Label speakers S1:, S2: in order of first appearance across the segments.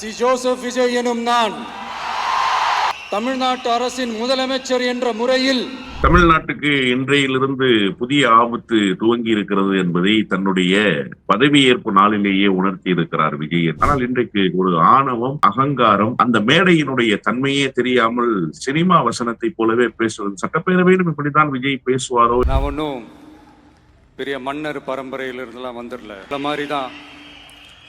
S1: C Joseph Vijay எனும் நான் தமிழ்நாட்டு அரசின் முதலமைச்சர் என்ற முறையில்
S2: தமிழ்நாட்டுக்கு இன்றையிலிருந்து புதிய ஆபத்து துவங்கி இருக்கிறது என்பதை தன்னுடைய பதவியேற்பு நாளிலேயே உணர்த்தி இருக்கிறார் விஜய். ஆனால் இன்றைக்கு ஒரு ஆணவம், அகங்காரம், அந்த மேடையினுடைய தன்மையே தெரியாமல் சினிமா வசனத்தை போலவே பேசுவது. சட்டப்பேரவையிலும் இப்படித்தான் விஜய் பேசுவாரோ?
S1: நான் ஒன்றும் பெரிய மன்னர் பரம்பரையிலிருந்துலாம் வந்துடல. இந்த மாதிரி தான்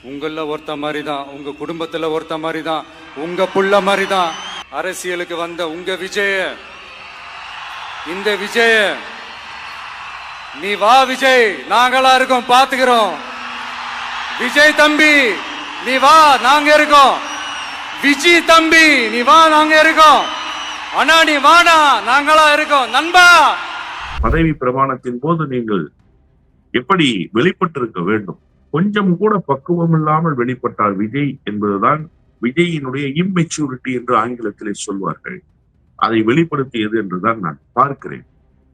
S1: உங்கள ஒருத்த மாதிரி தான், உங்க குடும்பத்துல ஒருத்த மாதிரி தான், உங்க புள்ள மாதிரி தான் அரசியலுக்கு வந்த உங்க விஜய, இந்த விஜய நீ வா விஜய், நாங்களா இருக்கோம், பாத்துக்கிறோம். விஜய் தம்பி நீ வா, நாங்க இருக்கோம். விஜய் தம்பி நீ வா, நாங்க இருக்கோம். அண்ணா நீ வாடா, நாங்களா இருக்கோம். நண்பா,
S2: பதவி பிரமாணத்தின் போது நீங்கள் எப்படி வெளிப்பட்டிருக்க வேண்டும்? கொஞ்சம் கூட பக்குவம் இல்லாமல் வெளிப்பட்டார் விஜய் என்பதுதான் விஜயினுடைய இம்மெச்சூரிட்டி என்று ஆங்கிலத்திலே சொல்வார்கள். அதை வெளிப்படுத்தியது என்றுதான் நான் பார்க்கிறேன்.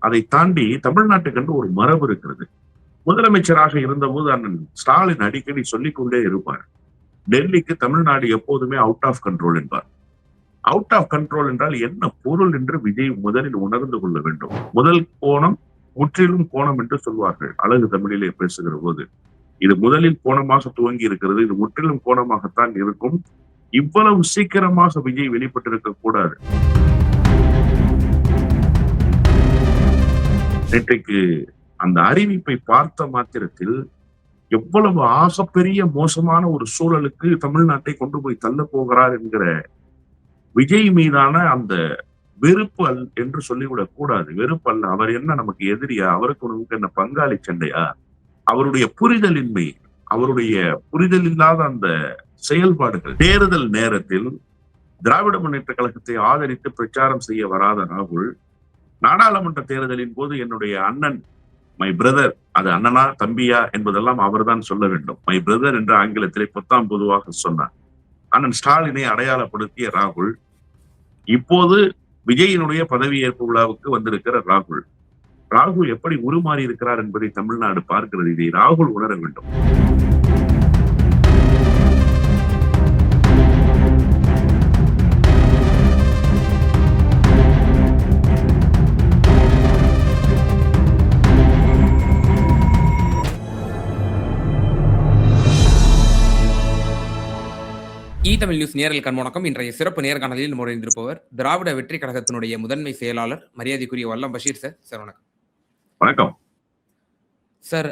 S2: அதை தாண்டி தமிழ்நாட்டுக்கு ஒரு மரபு இருக்கிறது. முதலமைச்சராக இருந்தபோது அண்ணன் ஸ்டாலின் அடிக்கடி சொல்லிக் கொண்டே இருப்பார், டெல்லிக்கு தமிழ்நாடு எப்போதுமே அவுட் ஆஃப் கண்ட்ரோல் என்பார். அவுட் ஆஃப் கண்ட்ரோல் என்றால் என்ன பொருள் என்று விஜய் முதலில் உணர்ந்து கொள்ள வேண்டும். முதல் கோணம் முற்றிலும் கோணம் என்று சொல்வார்கள் அழகு தமிழிலே பேசுகிற போது. இது முதலில் கோணமாக துவங்கி இருக்கிறது, இது முற்றிலும் கோணமாகத்தான் இருக்கும். இவ்வளவு சீக்கிரமாக விஜய் வெளிப்பட்டிருக்க கூடாது. நேற்றைக்கு அந்த அறிவிப்பை பார்த்த மாத்திரத்தில் எவ்வளவு ஆகப்பெரிய மோசமான ஒரு சூழலுக்கு தமிழ்நாட்டை கொண்டு போய் தள்ள போகிறார் என்கிற விஜய் மீதான அந்த வெறுப்பு என்று சொல்லிவிடக் கூடாது. வெறுப்பு அல்ல, அவர் என்ன நமக்கு எதிரியா, அவருக்கு நமக்கு என்ன பங்காளி சண்டையா? அவருடைய புரிதலின்மை, அவருடைய புரிதல் இல்லாத அந்த செயல்பாடுகள். தேர்தல் நேரத்தில் திராவிட முன்னேற்ற கழகத்தை ஆதரித்து பிரச்சாரம் செய்ய வராத ராகுல், நாடாளுமன்ற தேர்தலின் போது என்னுடைய அண்ணன், மை பிரதர், அது அண்ணனா தம்பியா என்பதெல்லாம் அவர்தான் சொல்ல வேண்டும். மை பிரதர் என்று ஆங்கிலத்திலே பொத்தாம் பொதுவாக சொன்னார். அண்ணன் ஸ்டாலினை அடையாளப்படுத்திய ராகுல், இப்போது விஜயினுடைய பதவியேற்பு விழாவுக்கு வந்திருக்கிற ராகுல் எப்படி உருமாறி இருக்கிறார் என்பதை தமிழ்நாடு பார்க்கிறது. இதை ராகுல் உணர வேண்டும்.
S3: தமிழ் நியூஸ் நேரல் கண்வணக்கம். இன்றைய சிறப்பு நேர்காணலில் முறைந்திருப்பவர் திராவிட வெற்றி கழகத்தினுடைய முதன்மை செயலாளர் மரியாதைக்குரிய வல்லம் பஷீர் சார். சார் வணக்கம்.
S2: வணக்கம்
S3: சார்.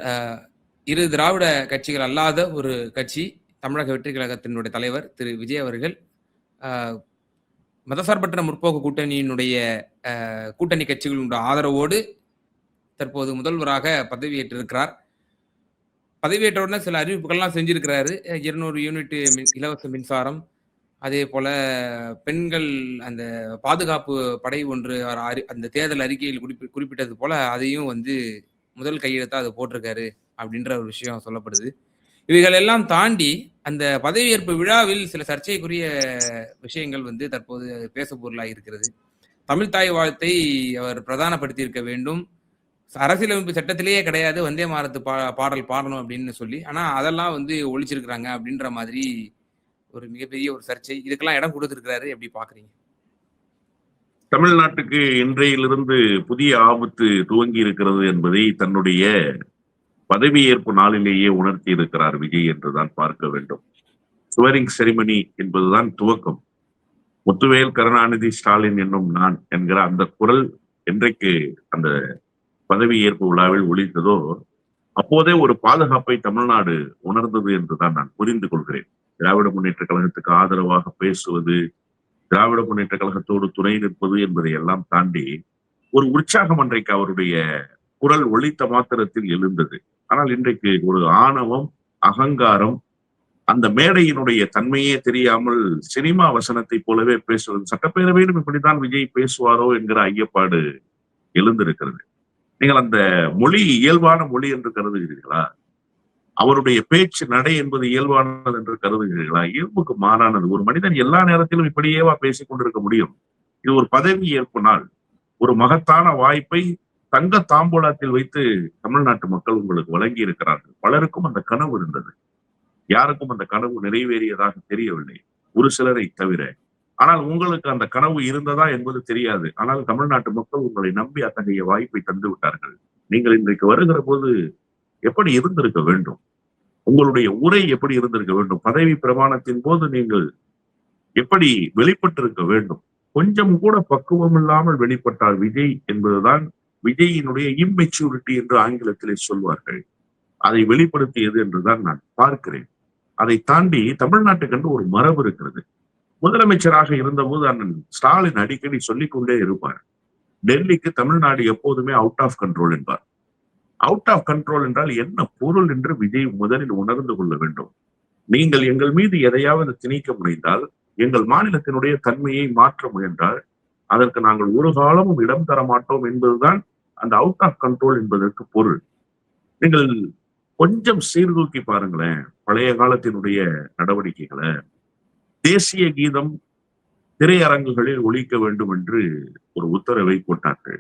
S3: இரு திராவிட கட்சிகள் அல்லாத ஒரு கட்சி தமிழக வெற்றி கழகத்தினுடைய தலைவர் திரு விஜய் அவர்கள் மதசார்பற்ற முற்போக்கு கூட்டணியினுடைய கூட்டணி கட்சிகளுடைய ஆதரவோடு தற்போது முதல்வராக பதவியேற்றிருக்கிறார். பதவியேற்றவுடனே சில அறிவிப்புகள்லாம் செஞ்சிருக்கிறாரு. 200 யூனிட் இலவச மின்சாரம், அதே போல பெண்கள் அந்த பாதுகாப்பு படை ஒன்று அந்த தேர்தல் அறிக்கையில் குறிப்பிட்டது போல அதையும் முதல் கையெழுத்தா அதை போட்டிருக்காரு அப்படின்ற ஒரு விஷயம் சொல்லப்படுது. இவைகள் எல்லாம் தாண்டி அந்த பதவியேற்பு விழாவில் சில சர்ச்சைக்குரிய விஷயங்கள் தற்போது பேச பொருளாக இருக்கிறது. தமிழ் தாய் வாழ்த்தை அவர் பிரதானப்படுத்தி இருக்க வேண்டும். அரசியலமைப்பு சட்டத்திலேயே கிடையாது வந்தே மாரத்து பாடல் பாடணும் அப்படின்னு சொல்லி, ஆனா அதெல்லாம் ஒழிச்சிருக்கிறாங்க அப்படின்ற மாதிரி ஒரு மிகப்பெரிய ஒரு சர்ச்சை. இதுக்கெல்லாம் இடம் கொடுத்திருக்கிறாரு. எப்படி பாக்குறீங்க?
S2: தமிழ்நாட்டுக்கு இன்றையிலிருந்து புதிய ஆபத்து துவங்கி இருக்கிறது என்பதை தன்னுடைய பதவியேற்பு நாளிலேயே உணர்த்தி இருக்கிறார் விஜய் என்றுதான் பார்க்க வேண்டும். சுவரிங் செரிமனி என்பதுதான் துவக்கம். முத்துவேல் கருணாநிதி ஸ்டாலின் என்னும் நான் என்கிற அந்த குரல் என்றைக்கு அந்த பதவியேற்பு விழாவில் ஒழித்ததோ அப்போதே ஒரு பாதுகாப்பை தமிழ்நாடு உணர்ந்தது என்றுதான் நான் புரிந்து கொள்கிறேன். திராவிட முன்னேற்ற கழகத்துக்கு ஆதரவாக பேசுவது, திராவிட முன்னேற்ற கழகத்தோடு துணை நிற்பது என்பதை எல்லாம் தாண்டி ஒரு உற்சாகம் அன்றைக்கு அவருடைய குரல் ஒழித்த மாத்திரத்தில் எழுந்தது. ஆனால் இன்றைக்கு ஒரு ஆணவம், அகங்காரம், அந்த மேடையினுடைய தன்மையே தெரியாமல் சினிமா வசனத்தை போலவே பேசுவது. சட்டப்பேரவையிலும் இப்படித்தான் விஜய் பேசுவாரோ என்கிற ஐயப்பாடு எழுந்திருக்கிறது. நீங்கள் அந்த மொழி இயல்பான மொழி என்று கருதுகிறீர்களா? அவருடைய பேச்சு நடை என்பது இயல்பானது என்று கருதுகிறீர்களா? இயல்புக்கு மாறானது. ஒரு மனிதன் எல்லா நேரத்திலும் இப்படியேவா பேசிக் கொண்டிருக்க முடியும்? இது ஒரு பதவி ஏற்பு நாள். ஒரு மகத்தான வாய்ப்பை தங்க தாம்பூலத்தில் வைத்து தமிழ்நாட்டு மக்கள் உங்களுக்கு வழங்கி இருக்கிறார்கள். பலருக்கும் அந்த கனவு இருந்தது. யாருக்கும் அந்த கனவு நிறைவேறியதாக தெரியவில்லை. ஒரு சிலரை தவிர. ஆனால் உங்களுக்கு அந்த கனவு இருந்ததா என்பது தெரியாது. ஆனால் தமிழ்நாட்டு மக்கள் உங்களை நம்பி அத்தகைய வாய்ப்பை தந்து விட்டார்கள். நீங்கள் இன்றைக்கு வருகிற போது எப்படி இருந்திருக்க வேண்டும்? உங்களுடைய உரை எப்படி இருந்திருக்க வேண்டும்? பதவி பிரமாணத்தின் போது நீங்கள் எப்படி வெளிப்பட்டிருக்க வேண்டும்? கொஞ்சம் கூட பக்குவம் இல்லாமல் வெளிப்பட்டார் விஜய் என்பதுதான் விஜயினுடைய இம்மெச்சூரிட்டி என்று ஆங்கிலத்திலே சொல்வார்கள். அதை வெளிப்படுத்தியது என்றுதான் நான் பார்க்கிறேன். அதை தாண்டி தமிழ்நாட்டுக்கென்று ஒரு மரபு இருக்கிறது. முதலமைச்சராக இருந்தபோது அண்ணன் ஸ்டாலின் அடிக்கடி சொல்லிக் கொண்டே இருப்பார். டெல்லிக்கு தமிழ்நாடு எப்போதுமே அவுட் ஆஃப் கண்ட்ரோல் என்பார். அவுட் ஆஃப் கண்ட்ரோல் என்றால் என்ன பொருள் என்று விஜய் முதலில் உணர்ந்து கொள்ள வேண்டும். நீங்கள் எங்கள் மீது எதையாவது திணிக்க முனைந்தால், எங்கள் மாநிலத்தினுடைய தன்மையை மாற்ற முயன்றால், அதற்கு நாங்கள் ஒரு காலமும் இடம் தர மாட்டோம் என்பதுதான் அந்த அவுட் ஆஃப் கண்ட்ரோல் என்பதற்கு பொருள். நீங்கள் கொஞ்சம் சீர்தூக்கி பாருங்களேன் பழைய காலத்தினுடைய நடவடிக்கைகளை. தேசிய கீதம் திரையரங்குகளில் ஒலிக்க வேண்டும் என்று ஒரு உத்தரவை போட்டார்கள்.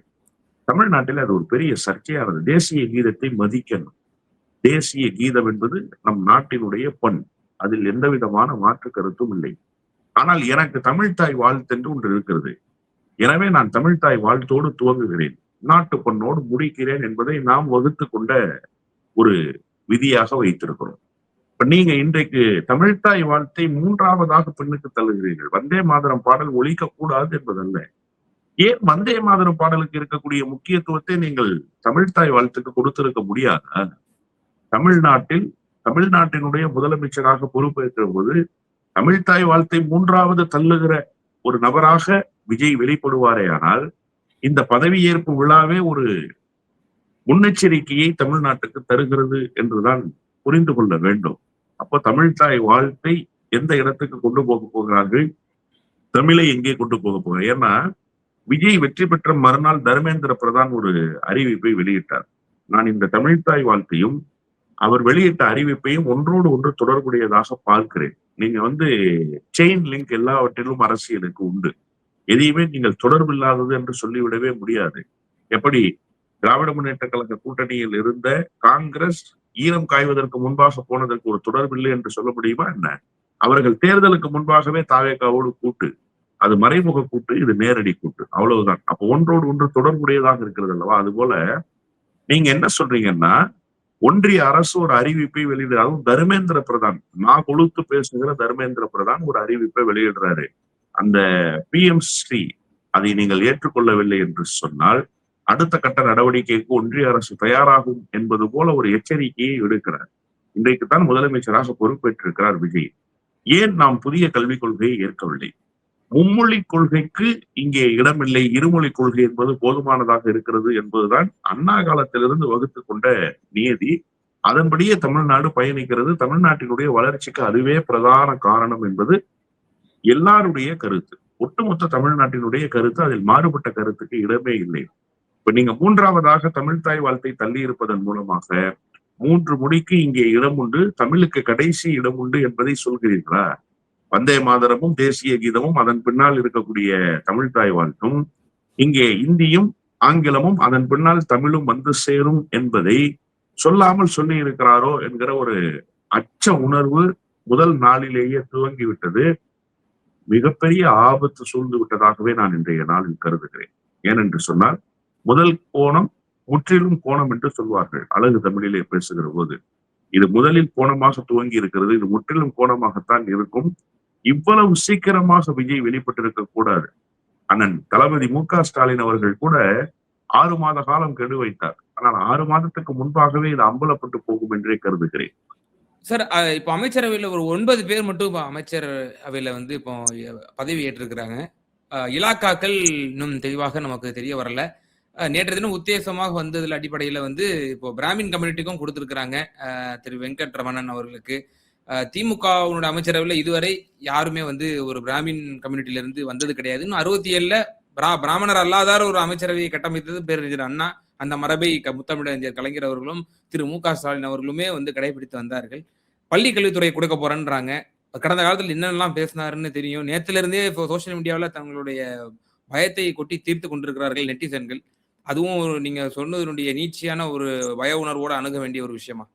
S2: தமிழ்நாட்டில் அது ஒரு பெரிய சர்ச்சையானது. தேசிய கீதத்தை மதிக்கணும். தேசிய கீதம் என்பது நம் நாட்டினுடைய பண். அதில் எந்த விதமான மாற்று கருத்தும் இல்லை. ஆனால் எனக்கு தமிழ்த்தாய் வாழ்த்தென்று ஒன்று இருக்கிறது. எனவே நான் தமிழ்த்தாய் வாழ்த்தோடு துவங்குகிறேன், நாட்டு பண்ணோடு முடிக்கிறேன் என்பதை நாம் வகுத்து கொண்ட ஒரு விதியாக வைத்திருக்கிறோம். இப்ப நீங்க இன்றைக்கு தமிழ்த்தாய் வாழ்த்தை மூன்றாவதாக பெண்ணுக்கு தள்ளுகிறீர்கள். வந்தே மாதரம் பாடல் ஒலிக்க கூடாது என்பதல்ல. ஏன் வந்தே மாதரம் பாடலுக்கு இருக்கக்கூடிய முக்கியத்துவத்தை நீங்கள் தமிழ்த்தாய் வாழ்த்துக்கு கொடுத்திருக்க முடியாதா? தமிழ்நாட்டினுடைய முதலமைச்சராக பொறுப்பேற்ற போது தமிழ்த்தாய் வாழ்த்தை மூன்றாவது தள்ளுகிற ஒரு நபராக விஜய் வெளிப்படுவாரே. ஆனால் இந்த பதவியேற்பு விழாவே ஒரு முன்னெச்சரிக்கையை தமிழ்நாட்டுக்கு தருகிறது என்றுதான் புரிந்து கொள்ள வேண்டும். அப்போ தமிழ்த்தாய் வாழ்த்தை எந்த இடத்துக்கு கொண்டு போக போகிறார்கள், தமிழை எங்கே கொண்டு போக போகிறார்? ஏன்னா விஜய் வெற்றி பெற்ற மறுநாள் தர்மேந்திர பிரதான் ஒரு அறிவிப்பை வெளியிட்டார். நான் இந்த தமிழ்த்தாய் வாழ்த்தையும் அவர் வெளியிட்ட அறிவிப்பையும் ஒன்றோடு ஒன்று தொடர்புடையதாக பார்க்கிறேன். நீங்க செயின் லிங்க் எல்லாவற்றிலும் அரசியலுக்கு உண்டு. எதையுமே நீங்கள் தொடர்பு இல்லாதது என்று சொல்லிவிடவே முடியாது. எப்படி திராவிட முன்னேற்ற கழக கூட்டணியில் இருந்த காங்கிரஸ் ஈரம் காய்வதற்கு முன்பாக போனதற்கு ஒரு தொடர்பில்லை என்று சொல்ல முடியுமா என்ன? அவர்கள் தேர்தலுக்கு முன்பாகவே தாவேகாவோடு கூட்டு. அது மறைமுக கூட்டு, இது நேரடி கூட்டு, அவ்வளவுதான். அப்போ ஒன்றோடு ஒன்று தொடர்புடையதாக இருக்கிறது அல்லவா? அது போல நீங்க என்ன சொல்றீங்கன்னா, ஒன்றிய அரசு ஒரு அறிவிப்பை வெளியிடுற, அதுவும் தர்மேந்திர பிரதான், நான் கொழுத்து பேசுகிற தர்மேந்திர பிரதான் ஒரு அறிவிப்பை வெளியிடுறாரு. அந்த PMC அதை நீங்கள் ஏற்றுக்கொள்ளவில்லை என்று சொன்னால் அடுத்த கட்ட நடவடிக்கைக்கு ஒன்றிய அரசு தயாராகும் என்பது போல ஒரு எச்சரிக்கையை விடுக்கிறார். இன்றைக்குத்தான் முதலமைச்சராக பொறுப்பேற்றிருக்கிறார் விஜய். ஏன் நாம் புதிய கல்விக் கொள்கையை ஏற்கவில்லை? மும்மொழி கொள்கைக்கு இங்கே இடமில்லை, இருமொழி கொள்கை என்பது போதுமானதாக இருக்கிறது என்பதுதான் அண்ணா காலத்திலிருந்து வகுத்து கொண்ட நியதி. அதன்படியே தமிழ்நாடு பயணிக்கிறது. தமிழ்நாட்டினுடைய வளர்ச்சிக்கு அதுவே பிரதான காரணம் என்பது எல்லாருடைய கருத்து, ஒட்டுமொத்த தமிழ்நாட்டினுடைய கருத்து. அதில் மாறுபட்ட கருத்துக்கு இடமே இல்லை. இப்ப நீங்க மூன்றாவதாக தமிழ்த்தாய் வாழ்த்தை தள்ளி இருப்பதன் மூலமாக 3 மொழிக்கு இங்கே இடம் உண்டு, தமிழுக்கு கடைசி இடம் உண்டு என்பதை சொல்கிறீர்களா? வந்தே மாதரமும் தேசிய கீதமும் அதன் பின்னால் இருக்கக்கூடிய தமிழ்த்தாய் வாழ்த்தும், இங்கே இந்தியும் ஆங்கிலமும் அதன் பின்னால் தமிழும் வந்து சேரும் என்பதை சொல்லாமல் சொல்லி இருக்கிறாரோ என்கிற ஒரு அச்ச உணர்வு முதல் நாளிலேயே துவங்கிவிட்டது. மிகப்பெரிய ஆபத்து சூழ்ந்து விட்டதாகவே நான் இன்றைய நாளில் கருதுகிறேன். ஏனென்று சொன்னால், முதல் கோணம் முற்றிலும் கோணம் என்று சொல்வார்கள் அழகு தமிழிலே பேசுகிற போது. இது முதலில் கோணமாக துவங்கி இருக்கிறது, இது முற்றிலும் கோணமாகத்தான் இருக்கும். இவ்வளவு சீக்கிரமாக விஜய் வெளிப்பட்டிருக்க கூடாது. அண்ணன் தளபதி MK ஸ்டாலின் அவர்கள் கூட 6 மாத காலம் கெடு வைத்தார். ஆனால் 6 மாதத்துக்கு முன்பாகவே இது அம்பலப்பட்டு போகும் என்றே கருதுகிறேன்.
S3: சார், இப்போ அமைச்சரவையில ஒரு 9 பேர் மட்டும் இப்போ அமைச்சர் அவையில இப்போ பதவி ஏற்றிருக்கிறாங்க. இலாக்காக்கள் இன்னும் தெளிவாக நமக்கு தெரிய வரல. நேற்று தினம் உத்தேசமாக வந்ததில் அடிப்படையில் இப்போ பிராமின் கம்யூனிட்டிக்கும் கொடுத்திருக்கிறாங்க திரு வெங்கட்ரமணன் அவர்களுக்கு. திமுகவுடைய அமைச்சரவையில் இதுவரை யாருமே ஒரு பிராமின் கம்யூனிட்டியில இருந்து வந்தது கிடையாது. இன்னும் 67ல பிராமணர் அல்லாதார ஒரு அமைச்சரவையை கட்டமைத்தது பேரறிஞர் அண்ணா. அந்த மரபை முத்தமிழறிஞர் கலைஞர் அவர்களும் திரு MK ஸ்டாலின் அவர்களுமே கடைபிடித்து வந்தார்கள். பள்ளி கல்வித்துறை கொடுக்க போறேன்றாங்க. கடந்த காலத்தில் என்னென்னலாம் பேசினாருன்னு தெரியும். நேத்துல இருந்தே இப்போ சோசியல் மீடியாவில் தங்களுடைய பயத்தை கொட்டி தீர்த்து கொண்டிருக்கிறார்கள் நெட்டிசன்கள். அதுவும் நீங்க சொன்னதனுடைய நீட்சியான ஒரு பய உணர்வோடு அணுக வேண்டிய ஒரு விஷயமா?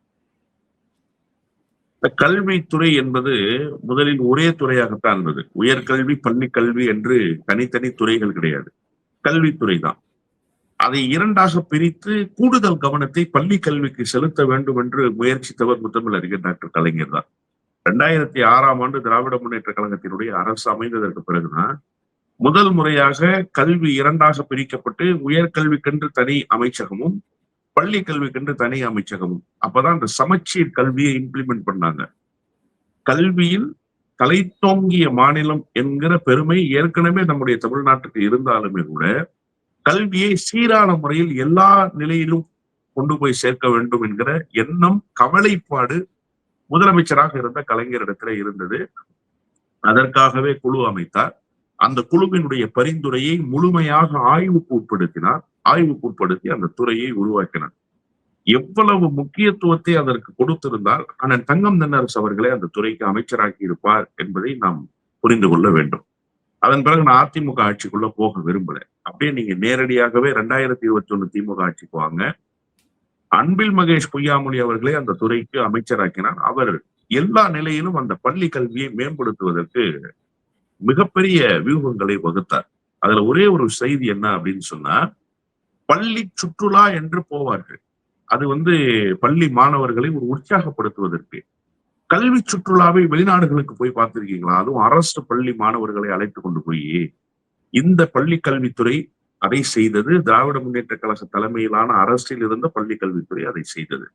S2: இந்த கல்வித்துறை என்பது முதலில் ஒரே துறையாகத்தான் இருந்தது. உயர்கல்வி, பள்ளி கல்வி என்று தனித்தனி துறைகள் கிடையாது. கல்வித்துறை தான். அதை இரண்டாக பிரித்து கூடுதல் கவனத்தை பள்ளி கல்விக்கு செலுத்த வேண்டும் என்று முயற்சித்தவர் முத்தமிழறிஞர் டாக்டர் கலைஞர் தான். 2006ஆம் ஆண்டு திராவிட முன்னேற்ற கழகத்தினுடைய அரசு அமைந்ததற்கு பிறகுதான் முதல் முறையாக கல்வி இரண்டாக பிரிக்கப்பட்டு உயர்கல்விக்கென்று தனி அமைச்சகமும் பள்ளி கல்விக்கென்று தனி அமைச்சகமும். அப்பதான் இந்த சமச்சீர் கல்வியை இம்ப்ளிமெண்ட் பண்ணாங்க. கல்வியில் தலைத்தோங்கிய மாநிலம் என்கிற பெருமை ஏற்கனவே நம்முடைய தமிழ்நாட்டுக்கு இருந்தாலுமே கூட கல்வியை சீரான முறையில் எல்லா நிலையிலும் கொண்டு போய் சேர்க்க வேண்டும் என்கிற எண்ணம், கவலைப்பாடு முதலமைச்சராக இருந்த கலைஞரிடத்துல இருந்தது. அதற்காகவே குழு அமைத்தார். அந்த குழுவினுடைய பரிந்துரையை முழுமையாக ஆய்வுக்கு உட்படுத்தினார். ஆய்வுக்கு உட்படுத்தி அந்த துறையை உருவாக்கினார். எவ்வளவு முக்கியத்துவத்தை அதற்கு கொடுத்திருந்தால் அண்ணன் தங்கம் தென்னரசு அவர்களே அந்த துறைக்கு அமைச்சராகி இருப்பார் என்பதை நாம் புரிந்து கொள்ள வேண்டும். அதன் பிறகு நான் அதிமுக ஆட்சிக்குள்ள போக விரும்பல. அப்படியே நீங்க நேரடியாகவே 2021 திமுக ஆட்சிக்கு வாங்க. அன்பில் மகேஷ் பொய்யாமொழி அவர்களே அந்த துறைக்கு அமைச்சராக்கினார். அவர் எல்லா நிலையிலும் அந்த பள்ளி கல்வியை மேம்படுத்துவதற்கு மிகப்பெரிய வியூகங்களை வகுத்தார். அதுல ஒரே ஒரு செய்தி என்ன அப்படின்னு சொன்னா, பள்ளி சுற்றுலா என்று போவார்கள். அது பள்ளி மாணவர்களை ஒரு உற்சாகப்படுத்துவதற்கு. கல்வி சுற்றுலாவை வெளிநாடுகளுக்கு போய் பார்த்திருக்கீங்களா? அதுவும் அரசு பள்ளி மாணவர்களை அழைத்து கொண்டு போய் இந்த பள்ளி கல்வித்துறை அதை செய்தது. திராவிட முன்னேற்ற கழக தலைமையிலான அரசில் இருந்த பள்ளி கல்வித்துறை அதை செய்தது.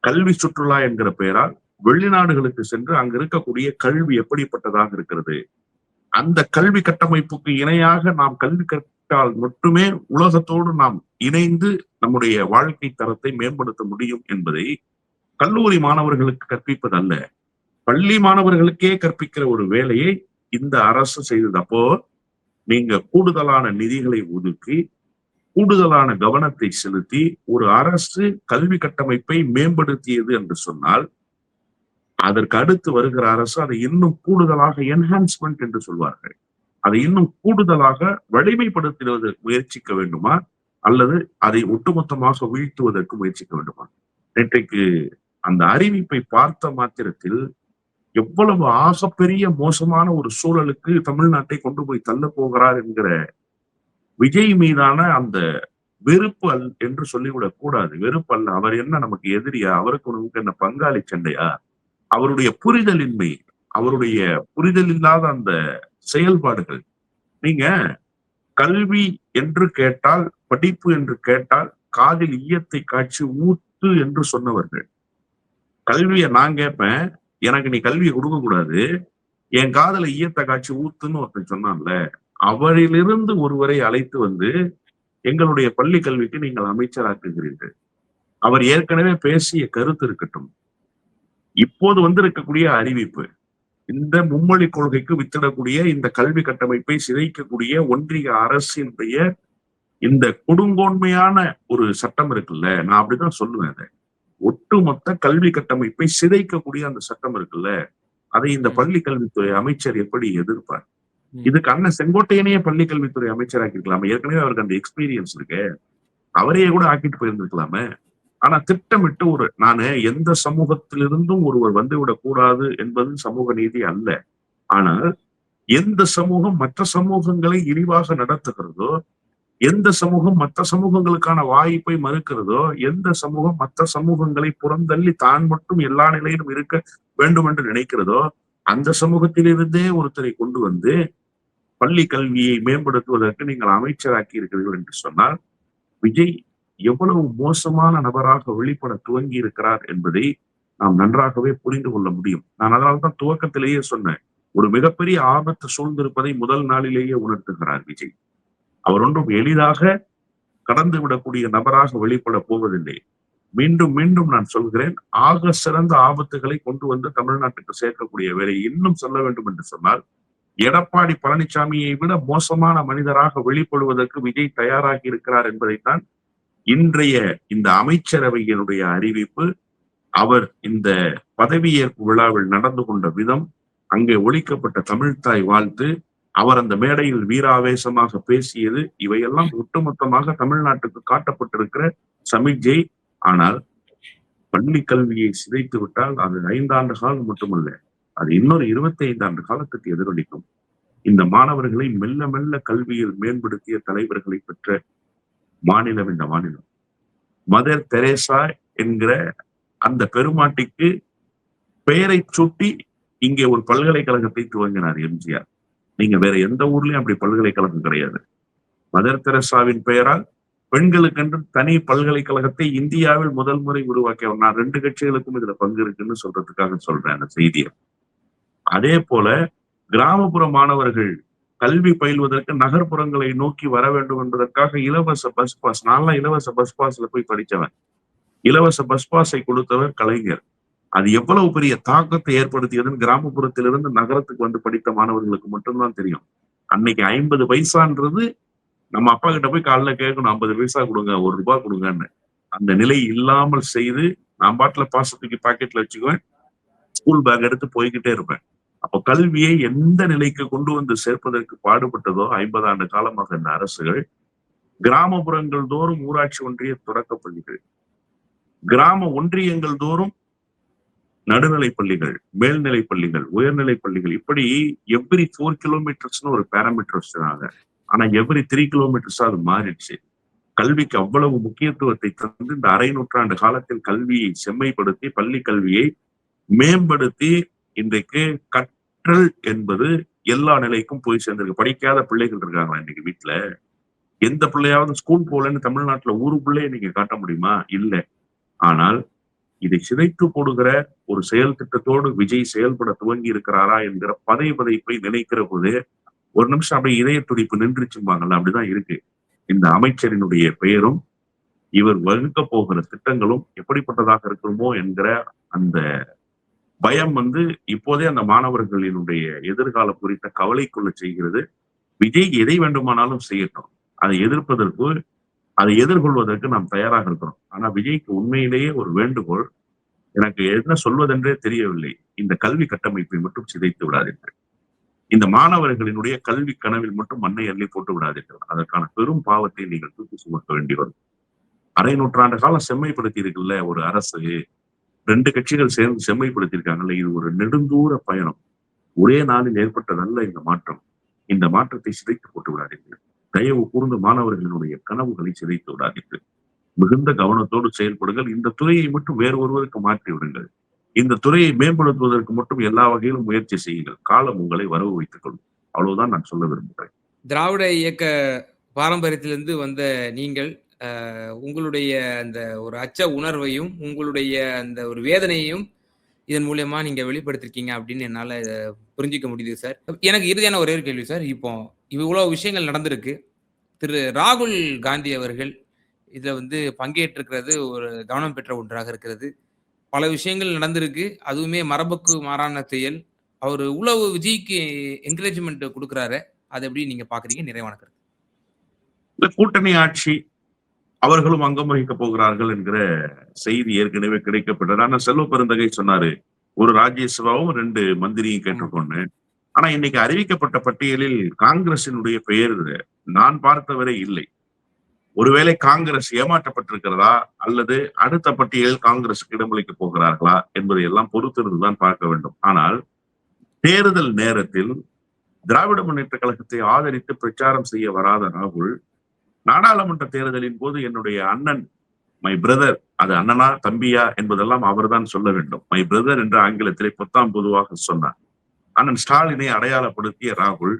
S2: கல்வி சுற்றுலா என்கிற பெயரால் வெளிநாடுகளுக்கு சென்று அங்க இருக்கக்கூடிய கல்வி எப்படிப்பட்டதாக இருக்கிறது, அந்த கல்வி கட்டமைப்புக்கு இணையாக நாம் கல்வி கற்றால் மட்டுமே உலகத்தோடு நாம் இணைந்து நம்முடைய வாழ்க்கை தரத்தை மேம்படுத்த முடியும் என்பதை கல்லூரி மாணவர்களுக்கு கற்பிப்பதல்ல, பள்ளி மாணவர்களுக்கே கற்பிக்கிற ஒரு வேலையை இந்த அரசு செய்தது. அப்போ நீங்க கூடுதலான நிதிகளை ஒதுக்கி கூடுதலான கவனத்தை செலுத்தி ஒரு அரசு கல்வி கட்டமைப்பை மேம்படுத்தியது என்று சொன்னால், அதற்கு அடுத்து வருகிற அரசு அதை இன்னும் கூடுதலாக என்ஹான்ஸ்மெண்ட் என்று சொல்வார்கள், அதை இன்னும் கூடுதலாக வலிமைப்படுத்துவதற்கு முயற்சிக்க வேண்டுமா அல்லது அதை ஒட்டுமொத்தமாக வீழ்த்துவதற்கு முயற்சிக்க வேண்டுமா? நேற்றைக்கு அந்த அறிவிப்பை பார்த்த மாத்திரத்தில் எவ்வளவு ஆகப்பெரிய மோசமான ஒரு சூழலுக்கு தமிழ்நாட்டை கொண்டு போய் தள்ள போகிறார் என்கிற விஜய் மீதான அந்த வெறுப்பு என்று சொல்லிவிடக் கூடாது. வெறுப்பு அல்ல. அவர் என்ன நமக்கு எதிரியா? அவருக்கு நமக்கு என்ன பங்காளி சண்டையா? அவருடைய புரிதலின்மை, அவருடைய புரிதல் இல்லாத அந்த செயல்பாடுகள். நீங்க கல்வி என்று கேட்டால், படிப்பு என்று கேட்டால் காதில் ஈயத்தை காய்ச்சி ஊத்து என்று சொன்னவர்கள். கல்வியை நான் கேட்பேன், எனக்கு நீ கல்வியை கொடுக்க கூடாது, என் காதல ஈயத்தை காய்ச்சி ஊத்துன்னு ஒருத்தன் சொன்னான்ல, அவரிலிருந்து ஒருவரை அழைத்து எங்களுடைய பள்ளி கல்விக்கு நீங்கள் அமைச்சராக்குகிறீர்கள். அவர் ஏற்கனவே பேசிய கருத்து இருக்கட்டும், இப்போது இருக்கக்கூடிய அறிவிப்பு, இந்த மும்மொழி கொள்கைக்கு வித்திடக்கூடிய இந்த கல்வி கட்டமைப்பை சிதைக்கக்கூடிய ஒன்றிய அரசினுடைய இந்த கொடுங்கோன்மையான ஒரு சட்டம் இருக்குல்ல, நான் அப்படிதான் சொல்லுவேன். அதை ஒட்டுமொத்த கல்வி கட்டமைப்பை சிதைக்கக்கூடிய அந்த சட்டம் இருக்குல்ல, அதை இந்த பள்ளி கல்வித்துறை அமைச்சர் எப்படி எதிர்ப்பார்? இதுக்கு அண்ணன் செங்கோட்டையனையே பள்ளி கல்வித்துறை அமைச்சராக்கி இருக்கலாமே. ஏற்கனவே அவருக்கு அந்த எக்ஸ்பீரியன்ஸ் இருக்கு, அவரையே கூட ஆக்கிட்டு போயிருந்திருக்கலாமே. ஆனா திட்டமிட்டு நானு எந்த சமூகத்திலிருந்தும் ஒருவர் வந்துவிடக் கூடாது என்பது சமூக நீதி அல்ல. ஆனால் எந்த சமூகம் மற்ற சமூகங்களை இழிவாக நடத்துகிறதோ, எந்த சமூகம் மற்ற சமூகங்களுக்கான வாய்ப்பை மறுக்கிறதோ, எந்த சமூகம் மற்ற சமூகங்களை புறந்தள்ளி தான் மட்டும் எல்லா நிலையிலும் இருக்க வேண்டும் என்று நினைக்கிறதோ, அந்த சமூகத்திலிருந்தே ஒருத்தரை கொண்டு பள்ளி கல்வியை மேம்படுத்துவதற்கு நீங்கள் அமைச்சராக்கி இருக்கிறீர்கள் என்று சொன்னால், விஜய் எவ்வளவு மோசமான நபராக வெளிப்பட துவங்கி இருக்கிறார் என்பதை நாம் நன்றாகவே புரிந்து கொள்ள முடியும். நான் அதனால்தான் துவக்கத்திலேயே சொன்னேன், ஒரு மிகப்பெரிய ஆபத்து சூழ்ந்திருப்பதை முதல் நாளிலேயே உணர்த்துகிறார் விஜய். அவர் ஒன்றும் எளிதாக கடந்து விடக்கூடிய நபராக வெளிப்பட போவதில்லை. மீண்டும் மீண்டும் நான் சொல்கிறேன், ஆக சிறந்த ஆபத்துகளை கொண்டு தமிழ்நாட்டுக்கு சேர்க்கக்கூடிய வேலை. இன்னும் சொல்ல வேண்டும் என்று சொன்னால், எடப்பாடி பழனிசாமியை விட மோசமான மனிதராக வெளிப்படுவதற்கு விஜய் தயாராகி இருக்கிறார் என்பதைத்தான் இன்றைய இந்த அமைச்சரவையினுடைய அறிவிப்பு, அவர் இந்த பதவியேற்பு விழாவில் நடந்து கொண்ட விதம், அங்கே ஒலிக்கப்பட்ட தமிழ்த்தாய் வாழ்த்து, அவர் அந்த மேடையில் வீராவேசமாக பேசியது, இவையெல்லாம் ஒட்டுமொத்தமாக தமிழ்நாட்டுக்கு காட்டப்பட்டிருக்கிற சமிக்ஞை. ஆனால் பள்ளி கல்வியை சிதைத்து விட்டால் அது 5 ஆண்டு காலம் மட்டுமல்ல, அது இன்னொரு 25 ஆண்டு காலத்துக்கு எதிரொலிக்கும். இந்த மாணவர்களை மெல்ல மெல்ல கல்வியில் மேம்படுத்திய தலைவர்களை பெற்ற மாநிலம் இந்த மாநிலம். மதர் தெரேசா என்கிற அந்த பெருமாட்டிக்கு பெயரை சூட்டி இங்கே ஒரு பல்கலைக்கழகத்தை துவங்கினார் எம்ஜிஆர். நீங்க வேற எந்த ஊர்லயும் அப்படி பல்கலைக்கழகம் கிடையாது. மதர் தெரசாவின் பெயரால் பெண்களுக்கென்று தனி பல்கலைக்கழகத்தை இந்தியாவில் முதல் முறை உருவாக்கியவர். நான் 2 கட்சிகளுக்கும் இதுல பங்கு இருக்குன்னு சொல்றதுக்காக சொல்றேன் அந்த செய்தியை. அதே போல கிராமப்புற மாணவர்கள் கல்வி பயில்வதற்கு நகர்ப்புறங்களை நோக்கி வர வேண்டும் என்பதற்காக இலவச பஸ் பாஸ். நான்லாம் இலவச பஸ் பாஸ்ல போய் படிச்சவன். இலவச பஸ் பாஸை கொடுத்தவர் கலைஞர். அது எவ்வளவு பெரிய தாக்கத்தை ஏற்படுத்தியதுன்னு கிராமப்புறத்திலிருந்து நகரத்துக்கு வந்து படித்த மாணவர்களுக்கு மட்டும்தான் தெரியும். அன்னைக்கு 50 பைசான்றது நம்ம அப்பா கிட்ட போய் காலைல கேட்கணும், 50 பைசா கொடுங்க, ₹1 கொடுங்கன்னு. அந்த நிலை இல்லாமல் செய்து நான் பாட்டுல பாச தூக்கி பாக்கெட்ல வச்சுக்குவேன், ஸ்கூல் பேக் எடுத்து போய்கிட்டே இருப்பேன். அப்போ கல்வியை எந்த நிலைக்கு கொண்டு வந்து சேர்ப்பதற்கு பாடுபட்டதோ 50 ஆண்டு காலமாக இந்த அரசுகள், கிராமப்புறங்கள் தோறும் ஊராட்சி ஒன்றிய தொடக்க பள்ளிகள், கிராம ஒன்றியங்கள் தோறும் நடுநிலை பள்ளிகள், மேல்நிலை பள்ளிகள், உயர்நிலை பள்ளிகள், இப்படி எவ்ரி 4 கிலோமீட்டர்ஸ்னு ஒரு பேராமீட்டர் வச்சிருக்காங்க. ஆனா எவ்ரி 3 கிலோமீட்டர்ஸா அது மாறிடுச்சு. கல்விக்கு அவ்வளவு முக்கியத்துவத்தை தந்து இந்த அரை நூற்றாண்டு காலத்தில் கல்வியை செம்மைப்படுத்தி பள்ளி கல்வியை மேம்படுத்தி இன்றைக்கு கற்றல் என்பது எல்லா நிலைக்கும் போய் சேர்ந்திருக்கு. படிக்காத பிள்ளைகள் இருக்காங்களா இன்னைக்கு வீட்டுல? எந்த பிள்ளையாவது ஸ்கூல் போலன்னு தமிழ்நாட்டுல ஒரு பிள்ளைய நீங்க காட்ட முடியுமா? இல்லை. ஆனால் இதை சிதைத்து போடுகிற ஒரு செயல் திட்டத்தோடு விஜய் செயல்பட துவங்கி இருக்கிறாரா என்கிற பதைப்பை நினைக்கிற போது ஒரு நிமிஷம் அப்படியே இதய துடிப்பு நின்றுச்சும்பாங்கல்ல, அப்படிதான் இருக்கு. இந்த அமைச்சரினுடைய பெயரும் இவர் வகுக்க போகிற திட்டங்களும் எப்படிப்பட்டதாக இருக்குமோ என்கிற அந்த பயம் இப்போதே அந்த மாணவர்களினுடைய எதிர்காலம் குறித்த கவலைக்குள்ள செய்கிறது. விஜய் எதை வேண்டுமானாலும் செய்யட்டும், அதை எதிர்ப்பதற்கு, அதை எதிர்கொள்வதற்கு நாம் தயாராக இருக்கிறோம். ஆனா விஜய்க்கு உண்மையிலேயே ஒரு வேண்டுகோள், எனக்கு என்ன சொல்வதென்றே தெரியவில்லை. இந்த கல்வி கட்டமைப்பை மட்டும் சிதைத்து விடாதீர்கள். இந்த மாணவர்களினுடைய கல்வி கனவில் மட்டும் மண்ணை அள்ளி போட்டு விடாதீர்கள். அதற்கான பெரும் பாவத்தை நீங்கள் தூக்கி சுமக்க வேண்டி வரும். அரை நூற்றாண்டு காலம் செம்மைப்படுத்தி இருக்குல்ல ஒரு அரசு, 2 கட்சிகள் சேர்ந்து செம்மைப்படுத்தி இருக்காங்கல்ல, இது ஒரு நெடுந்தூர பயணம். ஒரே நாளில் ஏற்பட்டதல்ல இந்த மாற்றம். இந்த மாற்றத்தை சிதைத்து போட்டு விடாதீர்கள். தயவு கூர்ந்து மாணவர்களினுடைய கனவுகளை சிதைத்து விடாதீர்கள். மிகுந்த கவனத்தோடு செயல்படுங்கள். இந்த துறையை மட்டும் வேறு ஒருவருக்கு மாற்றி விடுங்கள். இந்த துறையை மேம்படுத்துவதற்கு மட்டும் எல்லா வகையிலும் முயற்சி செய்யுங்கள். காலம் உங்களை வரவு வைத்துக் கொள்ளும். அவ்வளவுதான் நான் சொல்ல விரும்புகிறேன்.
S3: திராவிட இயக்க பாரம்பரியத்திலிருந்து வந்த நீங்கள் உங்களுடைய அந்த ஒரு அச்ச உணர்வையும் உங்களுடைய அந்த ஒரு வேதனையையும் இதன் மூலியமா நீங்க வெளிப்படுத்திருக்கீங்க அப்படின்னு என்னால புரிஞ்சிக்க முடியுது சார். எனக்கு இறுதியான ஒரே ஒரு கேள்வி சார். இப்போ இவ்வளவு விஷயங்கள் நடந்திருக்கு. திரு ராகுல் காந்தி அவர்கள் இதுல பங்கேற்றிருக்கிறது ஒரு கவனம் பெற்ற ஒன்றாக இருக்கிறது. பல விஷயங்கள் நடந்திருக்கு. அதுவுமே மரபுக்கு மாறான செயல். அவரு உளவு விஜய்க்கு என்கரேஜ்மெண்ட் கொடுக்கிறாரு. அதை எப்படி நீங்க பாக்குறீங்க? நிறைவான கருத்து.
S2: இந்த கூட்டணி ஆட்சி அவர்களும் அங்கம் வகிக்க போகிறார்கள் என்கிற செய்தி ஏற்கனவே கிடைக்கப்பட்டது. ஆனா செல்வ பெருந்தகை சொன்னாரு, ஒரு ராஜ்யசபாவும் 2 மந்திரியும் கேட்டிருக்கோன்னு. ஆனா இன்னைக்கு அறிவிக்கப்பட்ட பட்டியலில் காங்கிரசினுடைய பெயர் நான் பார்த்தவரை இல்லை. ஒருவேளை காங்கிரஸ் ஏமாற்றப்பட்டிருக்கிறதா அல்லது அடுத்த பட்டியலில் காங்கிரசுக்கு இடமளிக்க போகிறார்களா என்பதை எல்லாம் பொறுத்திருந்துதான் பார்க்க வேண்டும். ஆனால் தேர்தல் நேரத்தில் திராவிட முன்னேற்ற கழகத்தை ஆதரித்து பிரச்சாரம் செய்ய வராத ராகுல், நாடாளுமன்ற தேர்தலின் போது என்னுடைய அண்ணன், மை பிரதர், அது அண்ணனா தம்பியா என்பதெல்லாம் அவர்தான் சொல்ல வேண்டும். மை பிரதர் என்ற ஆங்கிலத்திலே பொத்தாம் பொதுவாக சொன்னார். அண்ணன் ஸ்டாலினை அடையாளப்படுத்திய ராகுல்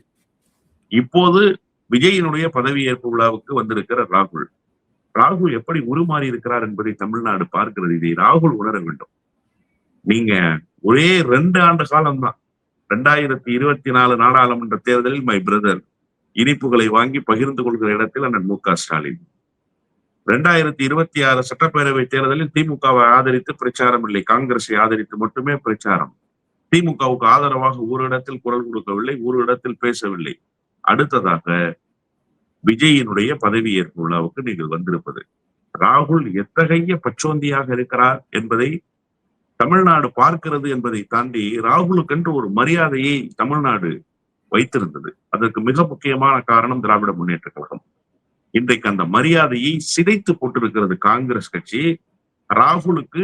S2: இப்போது விஜயினுடைய பதவியேற்பு விழாவுக்கு வந்திருக்கிற ராகுல் எப்படி உருமாறி இருக்கிறார் என்பதை தமிழ்நாடு பார்க்கிறது. இதை ராகுல் உணர வேண்டும். நீங்க ஒரே 2 ஆண்டு காலம்தான். 2024 நாடாளுமன்ற தேர்தலில் மை பிரதர் இனிப்புகளை வாங்கி பகிர்ந்து கொள்கிற இடத்தில் அண்ணன் மு.க. ஸ்டாலின். 2026 சட்டப்பேரவை தேர்தலில் திமுகவை ஆதரித்து பிரச்சாரம் இல்லை, காங்கிரஸை ஆதரித்து மட்டுமே பிரச்சாரம். திமுகவுக்கு ஆதரவாக ஒரு இடத்தில் குரல் கொடுக்கவில்லை, ஒரு இடத்தில் பேசவில்லை. அடுத்ததாக விஜயினுடைய பதவியேற்பு விழாவுக்கு நீங்கள் வந்திருப்பது. ராகுல் எத்தகைய பச்சோந்தியாக இருக்கிறார் என்பதை தமிழ்நாடு பார்க்கிறது என்பதை தாண்டி ராகுலுக்கென்று ஒரு மரியாதையை தமிழ்நாடு வைத்திருந்தது. அதற்கு மிக முக்கியமான காரணம் திராவிட முன்னேற்ற கழகம். இன்றைக்கு அந்த மரியாதையை சிதைத்து போட்டிருக்கிறது காங்கிரஸ் கட்சி. ராகுலுக்கு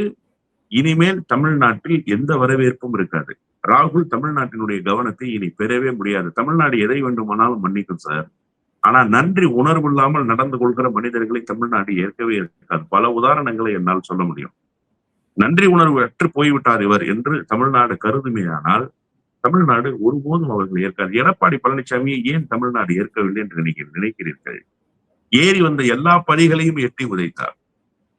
S2: இனிமேல் தமிழ்நாட்டில் எந்த வரவேற்பும் இருக்காது. ராகுல் தமிழ்நாட்டினுடைய கவனத்தை இனி பெறவே முடியாது. தமிழ்நாடு எதை வேண்டுமானாலும் மன்னிக்கும் சார். ஆனா நன்றி உணர்வு இல்லாமல் நடந்து கொள்கிற மனிதர்களை தமிழ்நாடு ஏற்கவே இருக்காது. பல உதாரணங்களை என்னால் சொல்ல முடியும். நன்றி உணர்வு அற்று போய்விட்டார் இவர் என்று தமிழ்நாடு கருதுமையானால் தமிழ்நாடு ஒருபோதும் அவர்கள் ஏற்காது. எடப்பாடி பழனிசாமியை ஏன் தமிழ்நாடு ஏற்கவில்லை என்று நினைக்கிறீர்கள்? ஏறி வந்த எல்லா படிகளையும் எட்டி உதைத்தார்.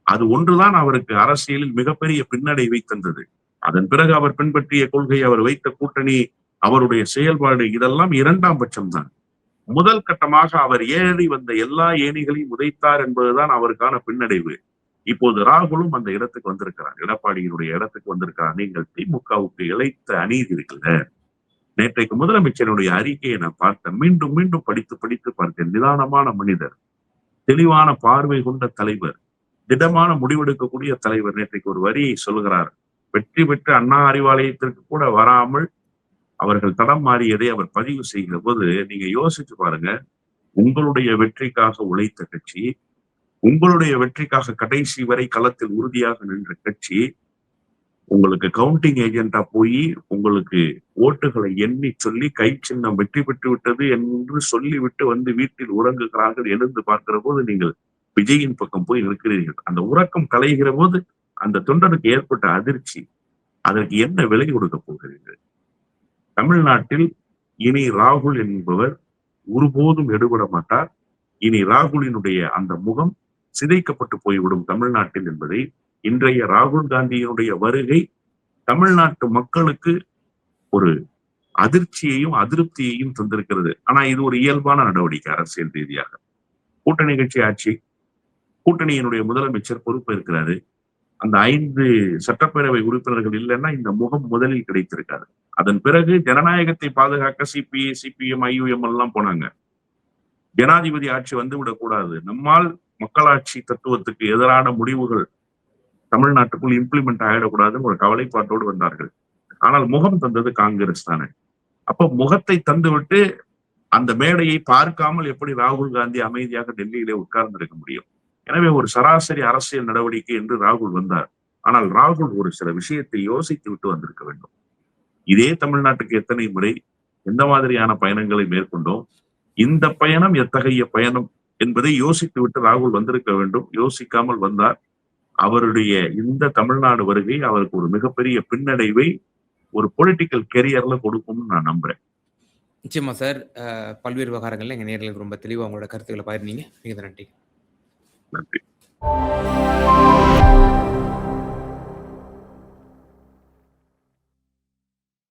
S2: அது ஒன்றுதான் அவருக்கு அரசியலில் மிகப்பெரிய பின்னடைவை தந்தது. அதன் பிறகு அவர் பின்பற்றிய கொள்கை, அவர் வைத்த கூட்டணி, அவருடைய செயல்பாடு இதெல்லாம் இரண்டாம் பட்சம்தான். முதல் கட்டமாக அவர் ஏறி வந்த எல்லா ஏணிகளையும் உதைத்தார் என்பதுதான் அவருக்கான பின்னடைவு. இப்போது ராகுலும் அந்த இடத்துக்கு வந்திருக்கிறார், எடப்பாடியினுடைய இடத்துக்கு வந்திருக்கிறார். நீங்கள் திமுகவுக்கு இழைத்த அநீதி இருக்குல்ல, நேற்றைக்கு முதலமைச்சருடைய அறிக்கையை நான் பார்த்தேன், மீண்டும் மீண்டும் படித்து படித்து பார்த்தேன். நிதானமான மனிதர், தெளிவான பார்வை கொண்ட தலைவர், திடமான முடிவெடுக்கக்கூடிய தலைவர். நேற்றைக்கு ஒரு வரியை சொல்கிறார், வெற்றி பெற்று அண்ணா அறிவாலயத்திற்கு கூட வராமல் அவர்கள் தடம் மாறியதை அவர் பதிவு செய்கிற போது நீங்க யோசிச்சு பாருங்க. உங்களுடைய வெற்றிக்காக உழைத்த கட்சி, உங்களுடைய வெற்றிக்காக கடைசி வரை களத்தில் உறுதியாக நின்ற கட்சி, உங்களுக்கு கவுண்டிங் ஏஜென்டா போய் உங்களுக்கு ஓட்டுகளை எண்ணி சொல்லி கை சின்னம் வெற்றி பெற்று விட்டது என்று சொல்லிவிட்டு வந்து வீட்டில் உறங்குகிறார்கள். எழுந்து பார்க்கிற போது நீங்கள் விஜயின் பக்கம் போய் நிற்கிறீர்கள். அந்த உறக்கம் கலைகிற போது அந்த தொண்டனுக்கு ஏற்பட்ட அதிர்ச்சி, அதற்கு என்ன விலை கொடுக்க போகிறீர்கள்? தமிழ்நாட்டில் இனி ராகுல் என்பவர் ஒருபோதும் எடுபட மாட்டார். இனி ராகுலினுடைய அந்த முகம் சிதைக்கப்பட்டு போய்விடும் தமிழ்நாட்டில் என்பதை இன்றைய ராகுல் காந்தியினுடைய வருகை தமிழ்நாட்டு மக்களுக்கு ஒரு அதிர்ச்சியையும் அதிருப்தியையும் தந்திருக்கிறது. ஆனா இது ஒரு இயல்பான நடவடிக்கை அரசியல் ரீதியாக. கூட்டணி கட்சி ஆட்சி, கூட்டணியினுடைய முதலமைச்சர் பொறுப்பு இருக்கிறாரு. அந்த 5 சட்டப்பேரவை உறுப்பினர்கள் இல்லைன்னா இந்த முகம் முதலில் கிடைத்திருக்காது. அதன் பிறகு ஜனநாயகத்தை பாதுகாக்க சிபிஐ, சிபிஎம், ஐயுஎம் எல்லாம் போனாங்க. ஜனாதிபதி ஆட்சி வந்து விடக்கூடாது, நம்மால் மக்களாட்சி தத்துவத்துக்கு எதிரான முடிவுகள் தமிழ்நாட்டுக்குள் இம்ப்ளிமெண்ட் ஆகிடக்கூடாதுன்னு ஒரு கவலைப்பாட்டோடு வந்தார்கள். ஆனால் முகம் தந்தது காங்கிரஸ் தானே. அப்போ முகத்தை தந்துவிட்டு அந்த மேடையை பார்க்காமல் எப்படி ராகுல் காந்தி அமைதியாக டெல்லியிலே உட்கார்ந்திருக்க முடியும்? எனவே ஒரு சராசரி அரசியல் நடவடிக்கை என்று ராகுல் வந்தார். ஆனால் ராகுல் ஒரு சில விஷயத்தை யோசித்து விட்டு வந்திருக்க வேண்டும். இதே தமிழ்நாட்டுக்கு எத்தனை முறை எந்த மாதிரியான பயணங்களை மேற்கொண்டோம், இந்த பயணம் எத்தகைய பயணம் என்பதை யோசித்து விட்டு ராகுல் வந்திருக்க வேண்டும். யோசிக்காமல் வந்தார். அவருடைய இந்த தமிழ்நாடு வருகை அவருக்கு ஒரு மிகப்பெரிய பின்னடைவை ஒரு பொலிட்டிக்கல் கெரியர்ல கொடுக்கும்னு நான் நம்புறேன்.
S3: நிச்சயமா சார். பல்வேறு விவகாரங்கள்ல எங்க நேயர்களுக்கு ரொம்ப தெளிவா உங்களோட கருத்துக்களை பகிர்ந்தீங்க. மிக நன்றி.
S2: நன்றி.